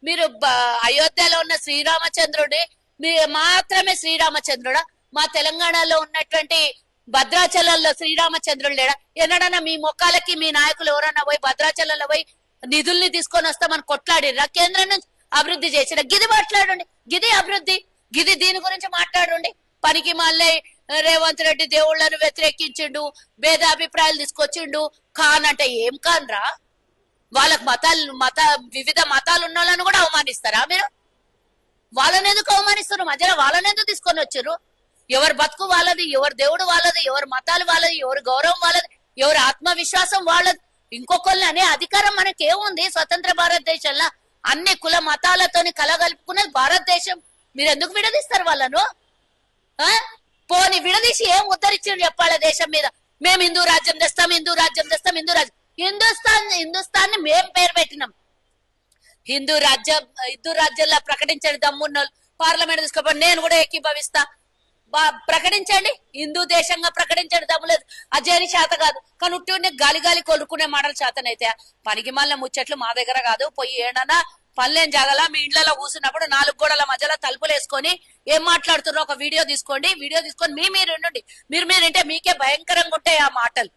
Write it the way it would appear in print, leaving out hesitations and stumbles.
మీరు అయోధ్యలో ఉన్న శ్రీరామచంద్రుడి మాత్రమే శ్రీరామచంద్రుడా? మా తెలంగాణలో ఉన్నటువంటి భద్రాచలంలో శ్రీరామచంద్రుడు లేడా? ఎన్నడన్నా మీ మొక్కలకి మీ నాయకులు ఎవరన్నా పోయి భద్రాచలంలో పోయి నిధుల్ని తీసుకొని వస్తామని కొట్లాడిరా? కేంద్రం నుంచి అభివృద్ధి చేసిన గిది మాట్లాడండి, గిది అభివృద్ధి, గిది దీని గురించి మాట్లాడండి. పనికి మళ్ళీ రేవంత్ రెడ్డి దేవుళ్లను వ్యతిరేకించిండు, భేదాభిప్రాయాలు తీసుకొచ్చిండు. ఖాన్ అంటే ఏం ఖాన్ రా? వాళ్ళకు వివిధ మతాలు ఉన్న వాళ్ళని కూడా అవమానిస్తారా మీరు? వాళ్ళని ఎందుకు అవమానిస్తారు? మధ్యలో వాళ్ళని ఎందుకు తీసుకొని వచ్చారు? ఎవరి బతుకు వాళ్ళది, ఎవరి దేవుడు వాళ్ళది, ఎవరి మతాలు వాళ్ళది, ఎవరి గౌరవం వాళ్ళది, ఎవరి ఆత్మవిశ్వాసం వాళ్ళది. ఇంకొకళ్ళని అనే అధికారం మనకేముంది? స్వతంత్ర భారతదేశంలో అన్ని కుల మతాలతోని కలగలుపుకున్నది భారతదేశం. మీరు ఎందుకు విడదీస్తారు వాళ్ళను? పోని విడదీసి ఏం ఉద్ధరించారు చెప్పాలి దేశం మీద? మేము హిందూ రాజ్యం తెస్తాం, హిందూ రాజ్యం తెస్తాం, హిందూ రాజ్యం. హిందుస్థాన్ మేం పేరు పెట్టినాం. హిందూ రాజ్యంలో ప్రకటించండి దమ్మున్న పార్లమెంట్ తీసుకోపోయి నేను కూడా ఏకీభవిస్తా. ప్రకటించండి, హిందూ దేశంగా ప్రకటించండి, దమ్ము లేదు. అజయని చేత కాదు కానీ ఉట్టి గాలి గాలి కొలుకునే మాటలు చేతనైతే పనికి మళ్ళీ ముచ్చట్లు మా దగ్గర కాదు. పోయి ఏడన్నా పనులేం జాగల మీ ఇండ్లలో కూర్చున్నప్పుడు 4 గోడల మధ్యలో తలుపులు వేసుకొని ఏం మాట్లాడుతున్నారో ఒక వీడియో తీసుకోండి. వీడియో తీసుకొని మీరు మీరుంటే మీకే భయంకరంగా ఉంటాయి ఆ మాటలు.